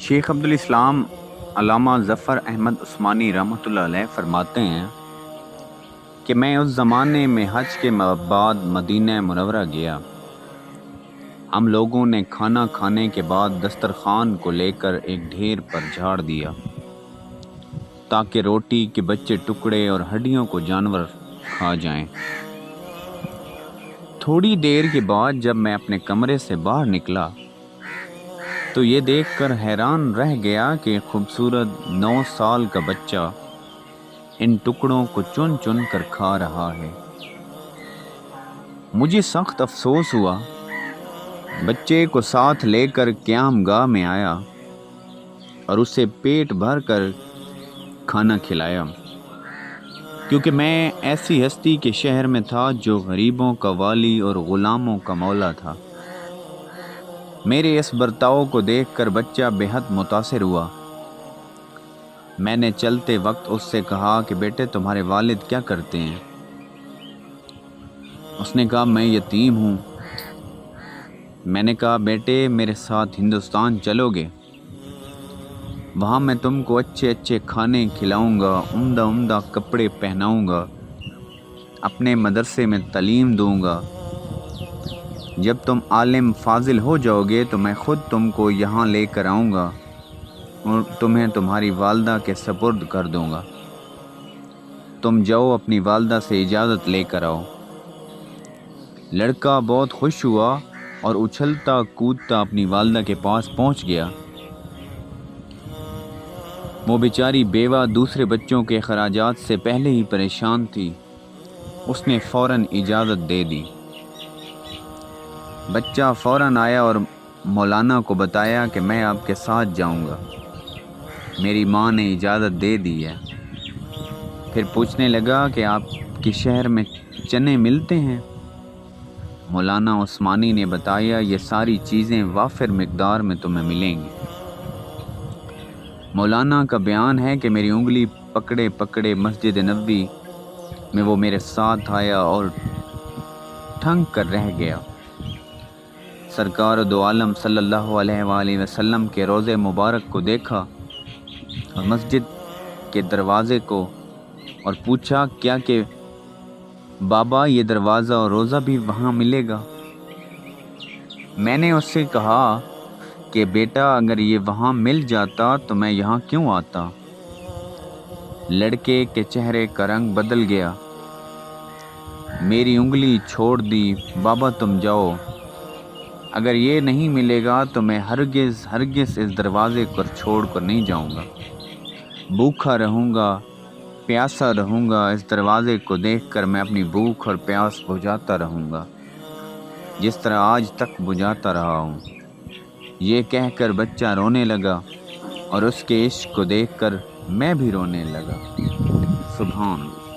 شیخ عبدالاسلام علامہ ظفر احمد عثمانی رحمۃ اللہ علیہ فرماتے ہیں کہ میں اس زمانے میں حج کے بعد مدینہ منورہ گیا۔ ہم لوگوں نے کھانا کھانے کے بعد دسترخوان کو لے کر ایک ڈھیر پر جھاڑ دیا تاکہ روٹی کے بچے ٹکڑے اور ہڈیوں کو جانور کھا جائیں۔ تھوڑی دیر کے بعد جب میں اپنے کمرے سے باہر نکلا تو یہ دیکھ کر حیران رہ گیا کہ ایک خوبصورت 9 سال کا بچہ ان ٹکڑوں کو چن چن کر کھا رہا ہے۔ مجھے سخت افسوس ہوا۔ بچے کو ساتھ لے کر قیام گاہ میں آیا اور اسے پیٹ بھر کر کھانا کھلایا، کیونکہ میں ایسی ہستی کے شہر میں تھا جو غریبوں کا والی اور غلاموں کا مولا تھا۔ میرے اس برتاؤ کو دیکھ کر بچہ بے حد متاثر ہوا۔ میں نے چلتے وقت اس سے کہا کہ بیٹے تمہارے والد کیا کرتے ہیں؟ اس نے کہا میں یتیم ہوں۔ میں نے کہا بیٹے میرے ساتھ ہندوستان چلو گے؟ وہاں میں تم کو اچھے اچھے کھانے کھلاؤں گا، عمدہ عمدہ کپڑے پہناؤں گا، اپنے مدرسے میں تعلیم دوں گا۔ جب تم عالم فاضل ہو جاؤ گے تو میں خود تم کو یہاں لے کر آؤں گا اور تمہیں تمہاری والدہ کے سپرد کر دوں گا۔ تم جاؤ اپنی والدہ سے اجازت لے کر آؤ۔ لڑکا بہت خوش ہوا اور اچھلتا کودتا اپنی والدہ کے پاس پہنچ گیا۔ وہ بیچاری بیوہ دوسرے بچوں کے اخراجات سے پہلے ہی پریشان تھی۔ اس نے فوراً اجازت دے دی۔ بچہ فوراً آیا اور مولانا کو بتایا کہ میں آپ کے ساتھ جاؤں گا، میری ماں نے اجازت دے دی ہے۔ پھر پوچھنے لگا کہ آپ کے شہر میں چنے ملتے ہیں؟ مولانا عثمانی نے بتایا یہ ساری چیزیں وافر مقدار میں تمہیں ملیں گی۔ مولانا کا بیان ہے کہ میری انگلی پکڑے پکڑے مسجد نبوی میں وہ میرے ساتھ آیا اور ٹھنگ کر رہ گیا۔ سرکار دو عالم صلی اللہ علیہ وآلہ وسلم کے روضے مبارک کو دیکھا اور مسجد کے دروازے کو اور پوچھا کیا کہ بابا یہ دروازہ اور روضہ بھی وہاں ملے گا؟ میں نے اس سے کہا کہ بیٹا اگر یہ وہاں مل جاتا تو میں یہاں کیوں آتا؟ لڑکے کے چہرے کا رنگ بدل گیا، میری انگلی چھوڑ دی۔ بابا تم جاؤ، اگر یہ نہیں ملے گا تو میں ہرگز ہرگز اس دروازے کو چھوڑ کر نہیں جاؤں گا، بھوکا رہوں گا، پیاسا رہوں گا۔ اس دروازے کو دیکھ کر میں اپنی بھوک اور پیاس بجھاتا رہوں گا جس طرح آج تک بجھاتا رہا ہوں۔ یہ کہہ کر بچہ رونے لگا اور اس کے عشق کو دیکھ کر میں بھی رونے لگا۔ سبحان اللہ۔